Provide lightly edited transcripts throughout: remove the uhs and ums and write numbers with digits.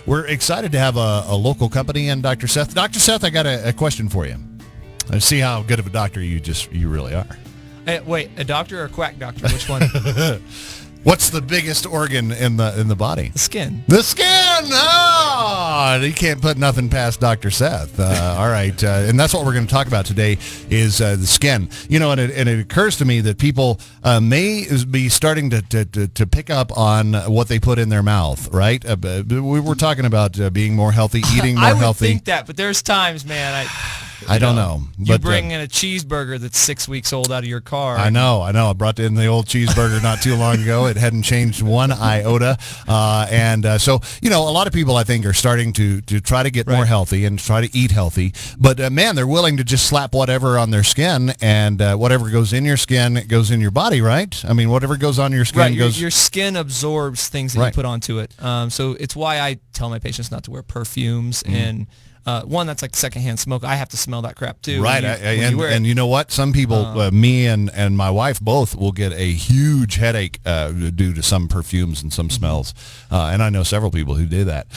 we're excited to have a local company and Dr. Seth. Dr. Seth, I got a question for you. I see how good of a doctor you really are. Hey, wait, a doctor or a quack doctor? Which one? What's the biggest organ in the body? The skin. The skin! Oh, you can't put nothing past Dr. Seth. All right, and that's what we're going to talk about today is the skin. You know, and it occurs to me that people may be starting to pick up on what they put in their mouth, right? We were talking about being more healthy, eating more healthy. I would think that, but there's times, man, I don't know. You bring in a cheeseburger that's 6 weeks old out of your car. I know. I brought in the old cheeseburger not too long ago. It hadn't changed one iota. So, you know, a lot of people, I think, are starting to try to get more healthy and try to eat healthy. But, man, they're willing to just slap whatever on their skin, and whatever goes in your skin goes in your body, right? I mean, whatever goes on your skin goes... Your skin absorbs things that you put onto it. So it's why I tell my patients not to wear perfumes and... one that's like secondhand smoke. I have to smell that crap too. Right, and you know what? Some people, me and my wife both, will get a huge headache due to some perfumes and some smells. And I know several people who do that.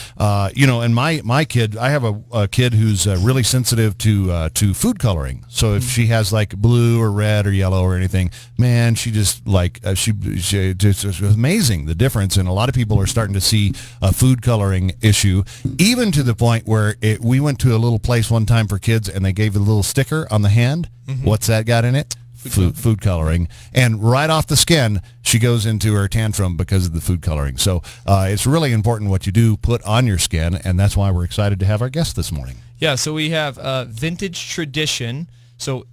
You know, and my kid, I have a kid who's really sensitive to food coloring. So if she has like blue or red or yellow or anything, man, she just like she just it's amazing the difference. And a lot of people are starting to see a food coloring issue, even to the point where we went to a little place one time for kids, and they gave a little sticker on the hand. What's that got in it? Food coloring. And right off the skin, she goes into her tantrum because of the food coloring. So it's really important what you do put on your skin, and that's why we're excited to have our guest this morning. Yeah, so we have Vintage Tradition. So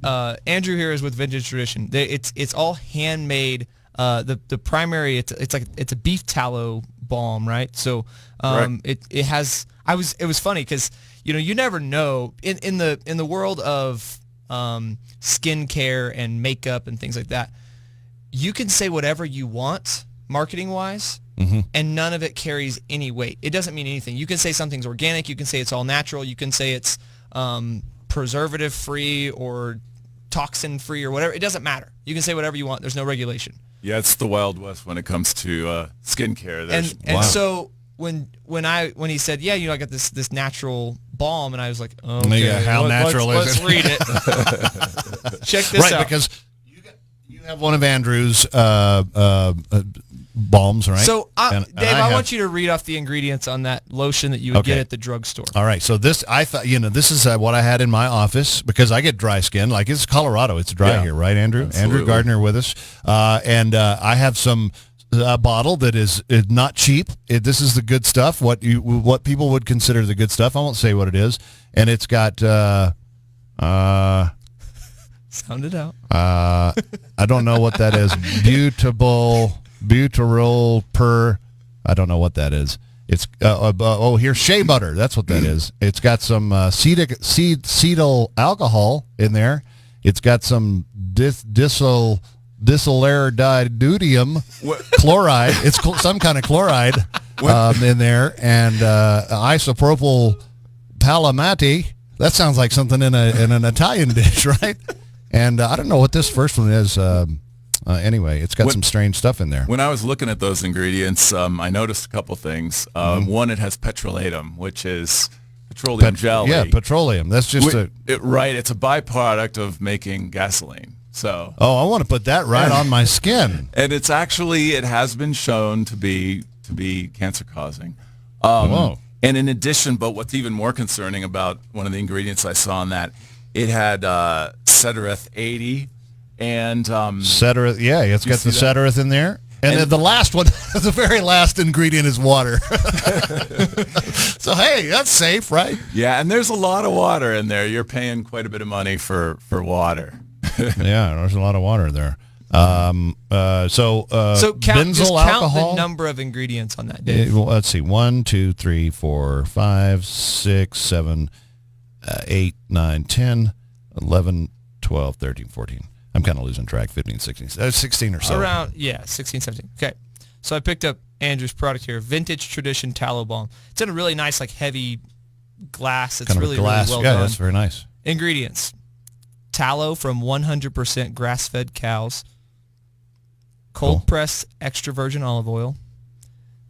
Andrew here is with Vintage Tradition. It's all handmade. The primary, it's a beef tallow balm, right? So it has... It was funny because, you know, you never know in the world of skincare and makeup and things like that. You can say whatever you want marketing wise, and none of it carries any weight. It doesn't mean anything. You can say something's organic. You can say it's all natural. You can say it's preservative free or toxin free or whatever. It doesn't matter. You can say whatever you want. There's no regulation. Yeah, it's the Wild West when it comes to skincare. And so. When he said, yeah, you know, I got this natural balm, and I was like, oh, okay, yeah, how natural is it? Let's read it. Check this out. Right, because you have one of Andrew's balms, right? So, Dave, I want you to read off the ingredients on that lotion that you would get at the drugstore. All right. So this, I thought, you know, this is what I had in my office because I get dry skin. Like, it's Colorado. It's dry here, right, Andrew? Absolutely. Andrew Gardner with us. And I have some... a bottle that is not cheap. This is the good stuff. What people would consider the good stuff. I won't say what it is. And it's got sound it out. I don't know what that is. Butyrol per. I don't know what that is. It's here's shea butter. That's what that is. It's got some cetyl alcohol in there. It's got some disularidium chloride. It's some kind of chloride in there, and isopropyl palmate. That sounds like something in an Italian dish, right? And I don't know what this first one is. Anyway, it's got some strange stuff in there. When I was looking at those ingredients, I noticed a couple things. One, it has petrolatum, which is petroleum jelly. Yeah, petroleum. That's just it's a byproduct of making gasoline. So. Oh, I want to put that right on my skin. And it has been shown to be cancer causing. Whoa. And in addition, but what's even more concerning about one of the ingredients I saw in that, it had Cedareth 80 and Cedareth. Yeah, it's got the Cedareth in there. And then the last one, the very last ingredient is water. So, hey, that's safe, right? Yeah, and there's a lot of water in there. You're paying quite a bit of money for water. Yeah, there's a lot of water there. So count alcohol? the number of ingredients on that, Dave. Let's see. 1, 2, 3, 4, 5, 6, 7, 8, 9, 10, 11, 12, 13, 14. I'm kind of losing track. 15, 16, 16 or so. Around, 16, 17. Okay. So I picked up Andrew's product here, Vintage Tradition Tallow Balm. It's in a really nice, like, heavy glass. It's really well done. Yeah, that's very nice. Ingredients. Tallow from 100% grass-fed cows, cold-pressed extra virgin olive oil,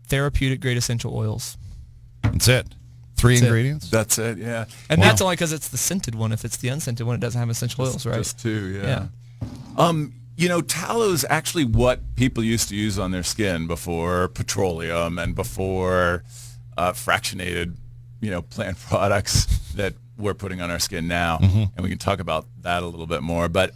therapeutic-grade essential oils. That's it. Three That's it. ingredients? That's it, yeah. And that's only because it's the scented one. If it's the unscented one, it doesn't have essential oils, right? Just two, yeah. Tallow is actually what people used to use on their skin before petroleum and before fractionated, plant products that we're putting on our skin now. And we can talk about that a little bit more. But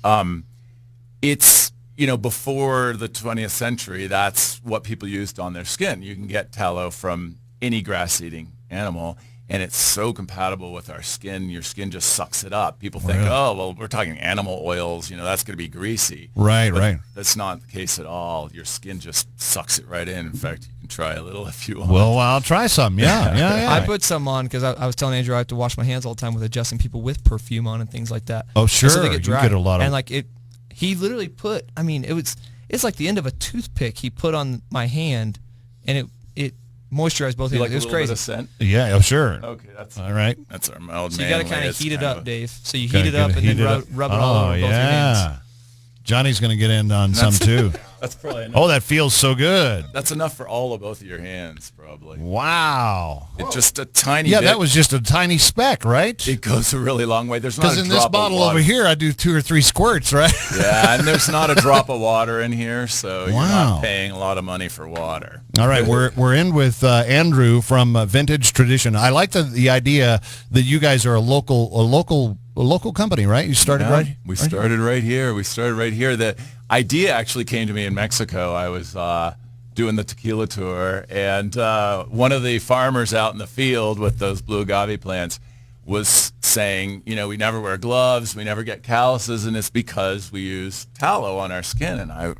it's, before the 20th century, that's what people used on their skin. You can get tallow from any grass-eating animal, and it's so compatible with our skin. Your skin just sucks it up. People think, oh, well, we're talking animal oils, that's going to be greasy. Right, but right. That's not the case at all. Your skin just sucks it right in. In fact, you can try a little if you want. Well, I'll try some. Yeah. I put some on because I was telling Andrew I have to wash my hands all the time with adjusting people with perfume on and things like that. Oh, sure. So they get dry. You get a lot of... And he literally put, it's like the end of a toothpick he put on my hand, and it moisturized both hands. Like it was a little crazy. bit of scent? Yeah, sure. Okay, that's all right. That's our mild. So you got to kind of heat it up, Dave. So you Gotta heat it up and then rub it all over both your hands. Johnny's going to get in on some too. That's probably enough. Oh, that feels so good. That's enough for all of both of your hands, probably. Wow. It's just a tiny Yeah, bit. that was just a tiny speck, right? It goes a really long way. There's not Because a in drop this of bottle water. over here, I do 2 or 3 squirts, right? Yeah, and there's not a drop of water in here, so you're Wow. not paying a lot of money for water. All right, we're in with Andrew from Vintage Tradition. I like the idea that you guys are a local company, right? You started right. We started right here. The idea actually came to me in Mexico. I was doing the tequila tour, and one of the farmers out in the field with those blue agave plants was saying, we never wear gloves, we never get calluses, and it's because we use tallow on our skin. And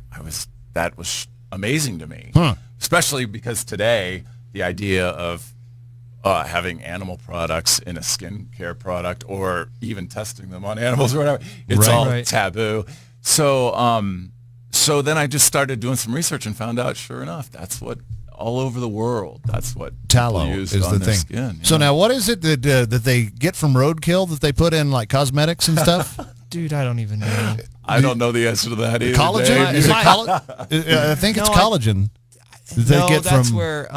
that was amazing to me, especially because today the idea of having animal products in a skincare product or even testing them on animals or whatever, it's all taboo. So then I just started doing some research and found out, sure enough, that's what all over the world, that's what tallow use is on the their thing. Skin, So now what is it that they get from roadkill that they put in like cosmetics and stuff? Dude, I don't even know. I don't know the answer to that either. Collagen? Dave. Is it I think it's collagen. That's where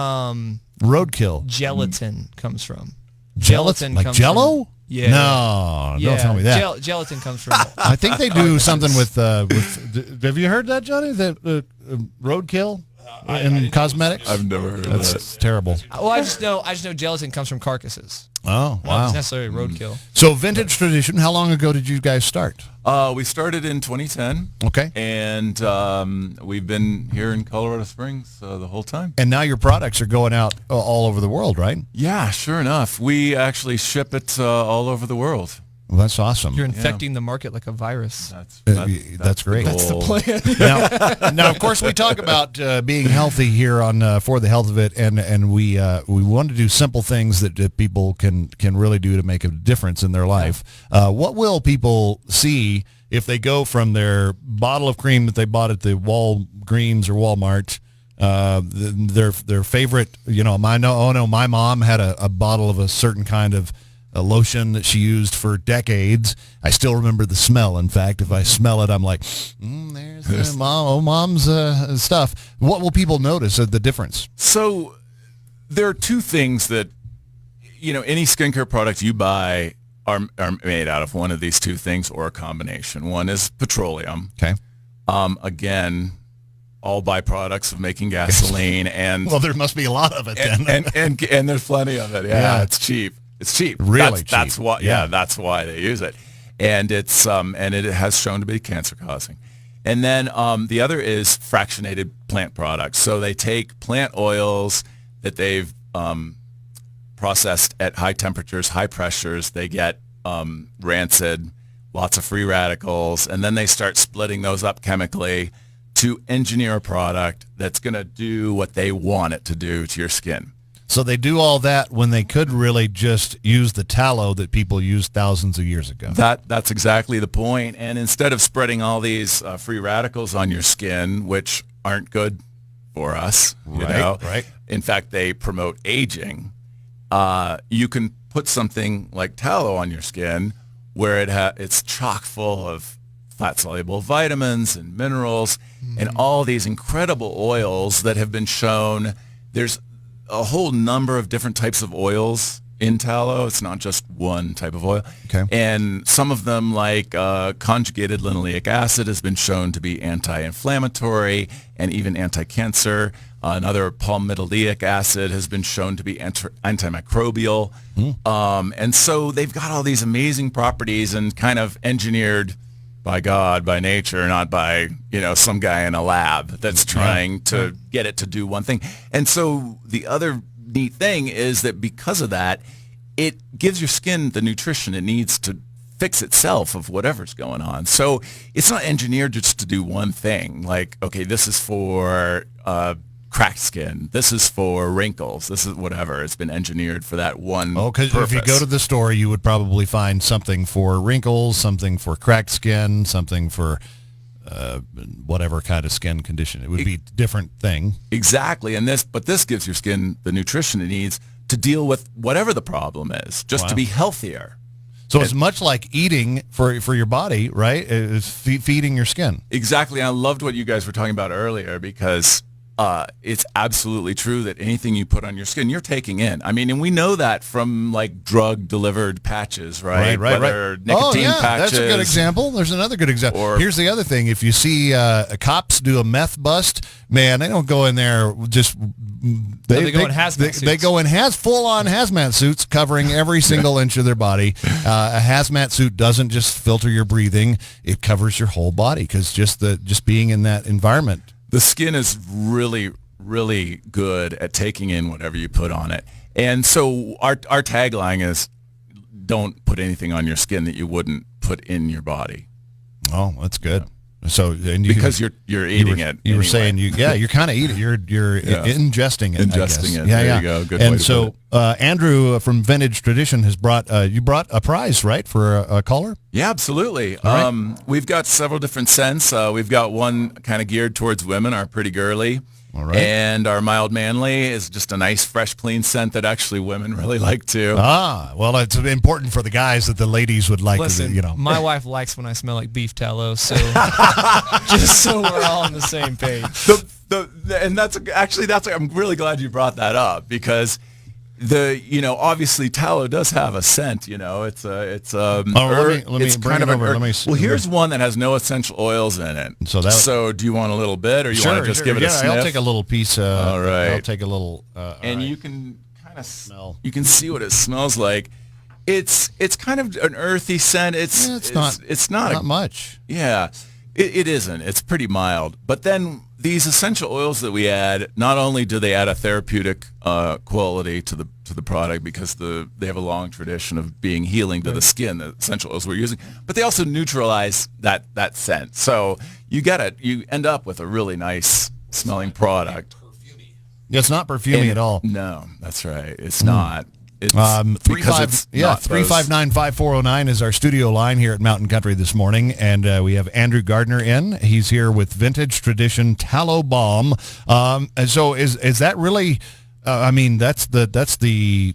roadkill. Gelatin comes from. Gelatin like comes Jello? From, yeah. No, don't tell me that. Gelatin comes from. I think they do something with. Have you heard that, Johnny? That roadkill in cosmetics. I've never heard of that. That's terrible. Well, I just know gelatin comes from carcasses. Oh, wow. Not necessarily roadkill. So Vintage Tradition, how long ago did you guys start? We started in 2010. Okay. And we've been here in Colorado Springs the whole time. And now your products are going out all over the world, right? Yeah, sure enough. We actually ship it all over the world. Well, that's awesome. You're infecting the market like a virus. That's great. That's the plan. now, of course, we talk about being healthy here on For the Health of It, and we want to do simple things that people can really do to make a difference in their life. What will people see if they go from their bottle of cream that they bought at the Walgreens or Walmart, their favorite, my mom had a bottle of a certain kind of a lotion that she used for decades. I still remember the smell. In fact, if I smell it, I'm like, there's mom's stuff. What will people notice the difference? So there are two things that, any skincare product you buy are made out of one of these two things or a combination. One is petroleum. Okay. Again, all byproducts of making gasoline, and well, there must be a lot of it then. and there's plenty of it. Yeah. It's cheap. It's cheap. Really cheap. That's why. Yeah, that's why they use it, and it's and it has shown to be cancer causing. And then the other is fractionated plant products. So they take plant oils that they've processed at high temperatures, high pressures. They get rancid, lots of free radicals, and then they start splitting those up chemically to engineer a product that's going to do what they want it to do to your skin. So they do all that when they could really just use the tallow that people used thousands of years ago. That's exactly the point. And instead of spreading all these free radicals on your skin, which aren't good for us, right. In fact, they promote aging. You can put something like tallow on your skin where it's chock full of fat-soluble vitamins and minerals and all these incredible oils that have been shown. a whole number of different types of oils in tallow. It's not just one type of oil. Okay. And some of them, like conjugated linoleic acid, has been shown to be anti-inflammatory and even anti-cancer. Another palmitoleic acid has been shown to be antimicrobial. And so they've got all these amazing properties and kind of engineered by God, by nature, not by, some guy in a lab that's trying to get it to do one thing. And so the other neat thing is that because of that, it gives your skin the nutrition it needs to fix itself of whatever's going on. So it's not engineered just to do one thing. Like, okay, this is for cracked skin. This is for wrinkles. This is whatever. It's been engineered for that one because if you go to the store, you would probably find something for wrinkles, something for cracked skin, something for whatever kind of skin condition. It would be a different thing. Exactly. But this gives your skin the nutrition it needs to deal with whatever the problem is, just to be healthier. So it's much like eating for your body, right? It's feeding your skin. Exactly. I loved what you guys were talking about earlier because it's absolutely true that anything you put on your skin, you're taking in. I mean, and we know that from like drug-delivered patches, right? Right. Nicotine patches. That's a good example. There's another good example. Here's the other thing. If you see cops do a meth bust, man, they don't go in there just... They go in hazmat suits. They go in full-on hazmat suits covering every single inch of their body. A hazmat suit doesn't just filter your breathing. It covers your whole body because just being in that environment. The skin is really, really good at taking in whatever you put on it. And so our tagline is, don't put anything on your skin that you wouldn't put in your body. Oh, that's good. So because you're eating it. You were saying you're kind of eating it. You're ingesting it. Ingesting it. Yeah, there you go. Good and way to so put it. Andrew from Vintage Tradition has brought a prize, right, for a caller? Yeah, absolutely. Right. We've got several different scents. We've got one kind of geared towards women, our Pretty Girly. All right. And our Mild Manly is just a nice, fresh, clean scent that actually women really like too. Well, it's important for the guys that the ladies would like. Listen, my wife likes when I smell like beef tallow, so just so we're all on the same page. And I'm really glad you brought that up because obviously tallow does have a scent. It's let me bring it over. Here's one that has no essential oils in it. So do you want a little bit, or you want to just give it a sniff? I'll take a little piece. All right. I'll take a little. And you can kind of smell. You can see what it smells like. It's kind of an earthy scent. It's not much. Yeah, it isn't. It's pretty mild. But then these essential oils that we add, not only do they add a therapeutic quality to the product because they have a long tradition of being healing to the skin, the essential oils we're using, but they also neutralize that scent. So you end up with a really nice smelling product. It's not perfumey at all. No, that's right. It's not. It's 359-5409 is our studio line here at Mountain Country this morning, and we have Andrew Gardner in. He's here with Vintage Tradition Tallow Balm. And so is that really? That's the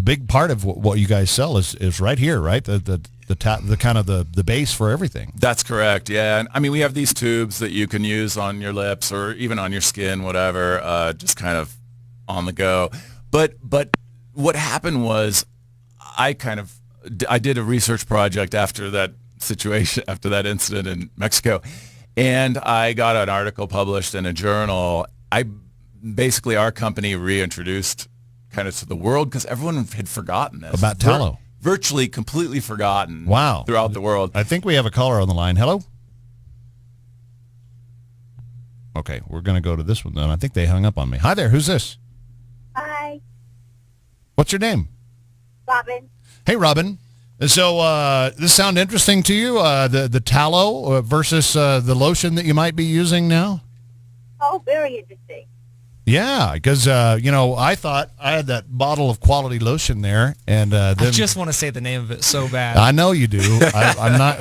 big part of what you guys sell is right here, right? The kind of the base for everything. That's correct. Yeah, and we have these tubes that you can use on your lips or even on your skin, whatever, just kind of on the go. But what happened was I did a research project after that incident in Mexico, and I got an article published in a journal. Our company reintroduced kind of to the world because everyone had forgotten this. About tallow. Virtually completely forgotten. Wow. Throughout the world. I think we have a caller on the line. Hello? Okay, we're going to go to this one then. I think they hung up on me. Hi there, who's this? Hi. What's your name? Robin. Hey, Robin. So this sound interesting to you, the tallow versus the lotion that you might be using now? Oh, very interesting. Yeah, because, I thought I had that bottle of quality lotion there, and then I just want to say the name of it so bad. I know you do. I'm not.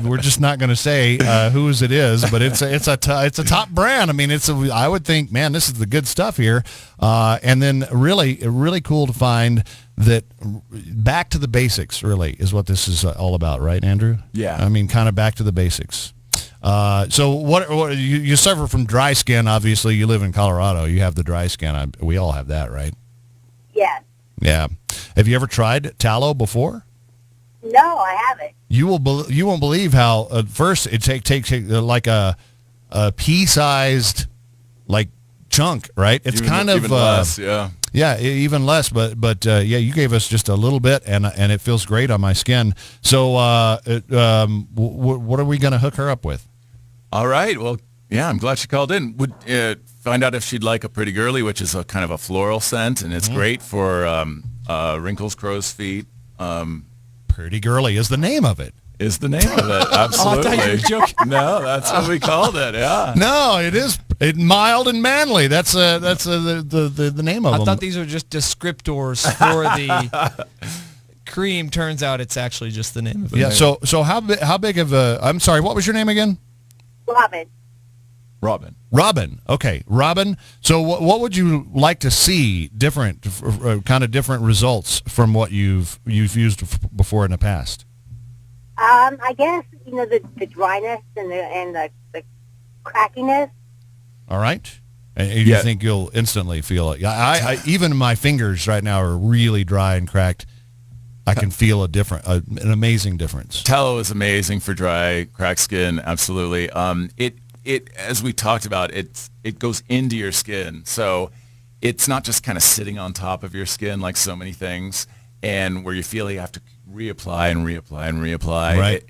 We're just not going to say whose it is, but it's a top brand. I would think, man, this is the good stuff here. And then really cool to find that back to the basics really is what this is all about, right, Andrew? Yeah. Kind of back to the basics. So what you suffer from dry skin, obviously. You live in Colorado. You have the dry skin. We all have that, right? Yes. Yeah. Have you ever tried tallow before? No, I haven't. You won't believe how at first it takes like a pea-sized like chunk, right? It's even less, yeah. Yeah, even less, but yeah, you gave us just a little bit, and it feels great on my skin. So, what are we going to hook her up with? All right. Well, yeah, I'm glad she called in. Would find out if she'd like a Pretty Girly, which is a kind of a floral scent, and it's great for wrinkles, crow's feet. Pretty Girly is the name of it. Is the name of it? Absolutely. I thought you were joking. No, that's what we called it. Yeah. No, it is mild and manly. That's the name of I them. thought these were just descriptors for the cream. Turns out it's actually just the name of it. Yeah. So how big of a? I'm sorry. What was your name again? Robin. Robin. Okay, Robin. So what would you like to see different, kind of different results from what you've used before in the past? I guess, the dryness and the crackiness. All right. And you think you'll instantly feel it? I even my fingers right now are really dry and cracked. I can feel an amazing difference. Tallow is amazing for dry, cracked skin. Absolutely. It as we talked about, it goes into your skin, so it's not just kind of sitting on top of your skin like so many things, and where you feel you have to reapply and reapply and reapply. Right.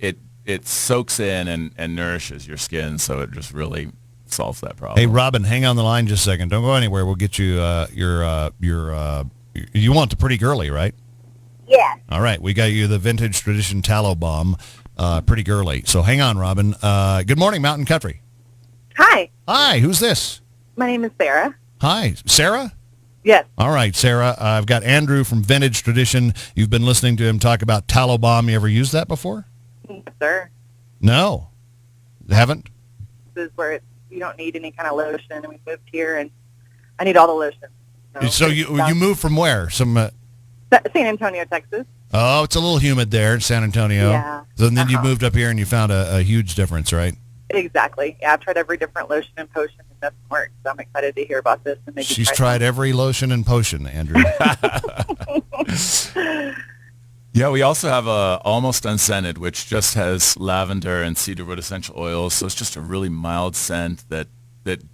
It soaks in and nourishes your skin, so it just really solves that problem. Hey, Robin, hang on the line just a second. Don't go anywhere. We'll get you you want the Pretty Girly, right? Yes. All right. We got you the Vintage Tradition Tallow Balm, Pretty Girly. So hang on, Robin. Good morning, Mountain Country. Hi, Hi, who's this? my name is Sarah. Hi, Sarah? Yes. All right, Sarah. I've got Andrew from Vintage Tradition. You've been listening to him talk about Tallow Balm. You ever used that before? Yes, sir. No. Haven't? This is where you don't need any kind of lotion, and we moved here, and I need all the lotion. So you moved from where? San Antonio, Texas. Oh, it's a little humid there in San Antonio. Yeah. So then you moved up here and you found a huge difference, right? Exactly. Yeah, I've tried every different lotion and potion, and nothing works. So I'm excited to hear about this. And maybe She's tried every lotion and potion, Andrew. Yeah, we also have a Almost Unscented, which just has lavender and cedarwood essential oils. So it's just a really mild scent that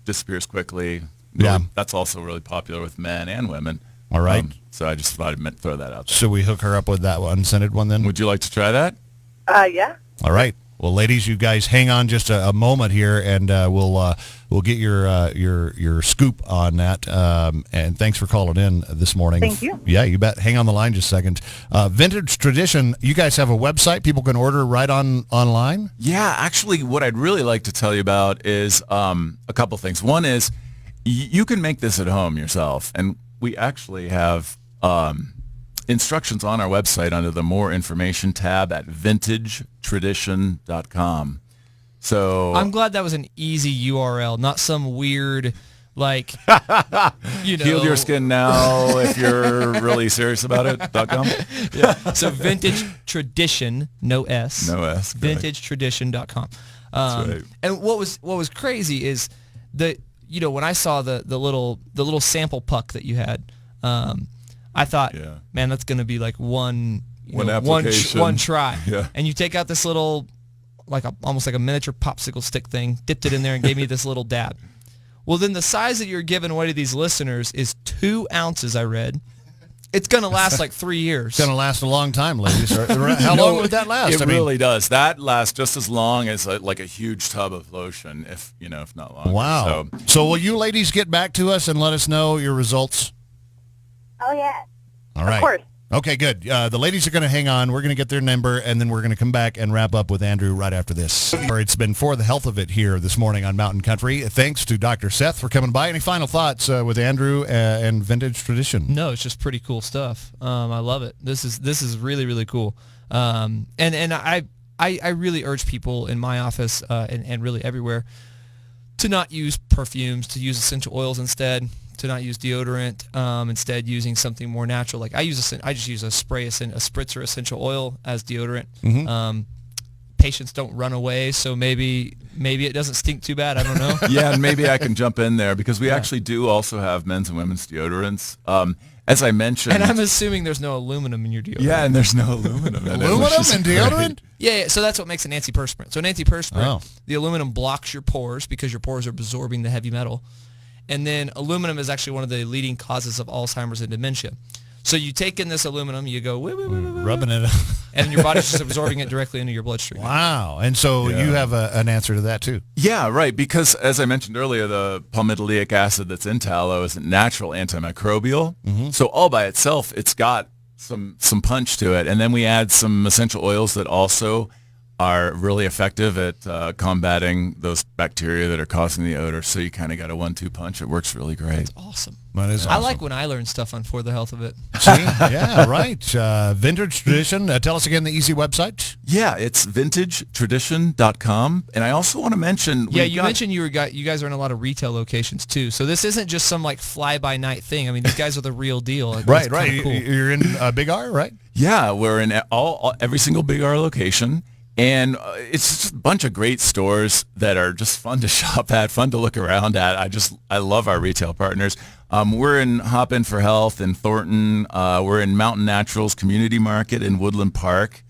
disappears quickly. Yeah. That's also really popular with men and women. All right. So I just thought I'd throw that out there. So we hook her up with that unscented one then? Would you like to try that? Yeah. All right. Well, ladies, you guys hang on just a moment here, and we'll get your scoop on that. And thanks for calling in this morning. Thank you. Yeah, you bet. Hang on the line just a second. Vintage Tradition, you guys have a website people can order right online? Yeah, actually, what I'd really like to tell you about is a couple things. One is you can make this at home yourself, and we actually have instructions on our website under the More Information tab at vintagetradition.com. So I'm glad that was an easy URL, not some weird, like, heal your skin now if you're really serious about it. .com. Yeah. So Vintage Tradition, no S. No S. VintageTradition.com. That's right. And what was crazy is when I saw the little sample puck that you had, I thought, man, that's going to be like one application. one try. Yeah. And you take out this little, almost like a miniature popsicle stick thing, dipped it in there and gave me this little dab. Well, then the size that you're giving away to these listeners is 2 ounces, I read. It's going to last like 3 years. It's going to last a long time, ladies. How long would that last? It really does. That lasts just as long as like a huge tub of lotion, if not longer. Wow. So will you ladies get back to us and let us know your results? Oh, yeah. All right. Of course. Okay, good. The ladies are going to hang on. We're going to get their number, and then we're going to come back and wrap up with Andrew right after this. It's been For the Health of It here this morning on Mountain Country. Thanks to Dr. Seth for coming by. Any final thoughts with Andrew and Vintage Tradition? No, it's just pretty cool stuff. I love it. This is really, really cool. And I really urge people in my office and really everywhere to not use perfumes, to use essential oils instead, to not use deodorant, instead using something more natural. Like I just use a spritzer essential oil as deodorant. Mm-hmm. patients don't run away, so maybe it doesn't stink too bad. I don't know. Yeah, and maybe I can jump in there because we actually do also have men's and women's deodorants. As I mentioned, And I'm assuming there's no aluminum in your deodorant. yeah, and there's no aluminum in it, which Aluminum is and great. deodorant? Yeah, so that's what makes an antiperspirant. So an antiperspirant, Oh. the aluminum blocks your pores because your pores are absorbing the heavy metal. And then aluminum is actually one of the leading causes of Alzheimer's and dementia. So you take in this aluminum, you go, Rubbing it. and your body's just absorbing it directly into your bloodstream. Wow. And so you have an answer to that too. Yeah, right. Because as I mentioned earlier, the palmitoleic acid that's in tallow is a natural antimicrobial. So all by itself, it's got some punch to it. And then we add some essential oils that also are really effective at combating those bacteria that are causing the odor. So you kind of got a 1-2 punch. It works really great. Awesome. That is I awesome. like when I learn stuff on For the Health of It. See? Yeah, right. Vintage Tradition. Tell us again the easy website. Yeah, it's vintagetradition.com. And I also want to mention... Yeah, you mentioned you guys are in a lot of retail locations too. So this isn't just some like fly-by-night thing. I mean, these guys are the real deal. It's Right. kinda cool. You're in Big R, right? Yeah, we're in every single Big R location. And it's just a bunch of great stores that are just fun to shop at, fun to look around at. I love our retail partners. We're in Hop In for Health in Thornton. We're in Mountain Naturals Community Market in Woodland Park.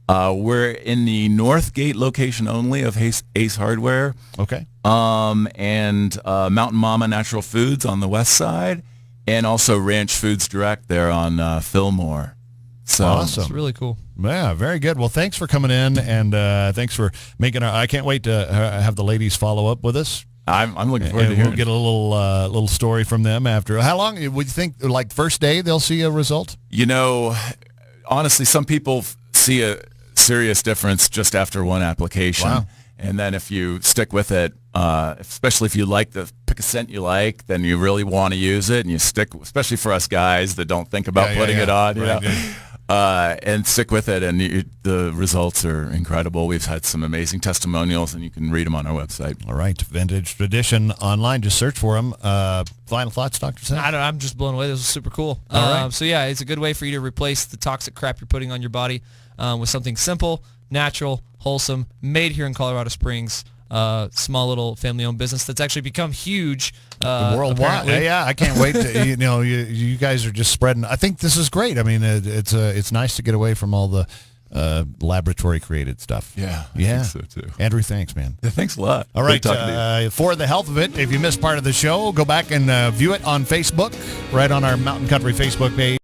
We're in the Northgate location only of Ace Hardware. Okay. And Mountain Mama Natural Foods on the west side. And also Ranch Foods Direct there on Fillmore. So Awesome. It's really cool. Yeah, very good. Well, thanks for coming in, and thanks for making I can't wait to have the ladies follow up with us. I'm looking forward to And hearing we'll get a little story from them after. How long would you think, like first day, they'll see a result? You know, honestly, some people see a serious difference just after one application. Wow. And then if you stick with it, especially if you pick a scent you like, then you really want to use it, and you stick, especially for us guys that don't think about putting it on, you know. And stick with it, and the results are incredible. We've had some amazing testimonials, and you can read them on our website. All right, Vintage Tradition online. Just search for them. Final thoughts, Dr. Seth? I'm just blown away. This was super cool. All right. So yeah, it's a good way for you to replace the toxic crap you're putting on your body with something simple, natural, wholesome, made here in Colorado Springs. Small little family-owned business that's actually become huge Worldwide. apparently. Yeah, I can't wait to, you guys are just spreading. I think this is great. I mean, it's nice to get away from all the laboratory created stuff. Yeah, I Yeah. think so too. Andrew, thanks, man. Yeah, thanks a lot. All Great right, talking to you. For the health of it, if you missed part of the show, go back and view it on Facebook, right on our Mountain Country Facebook page.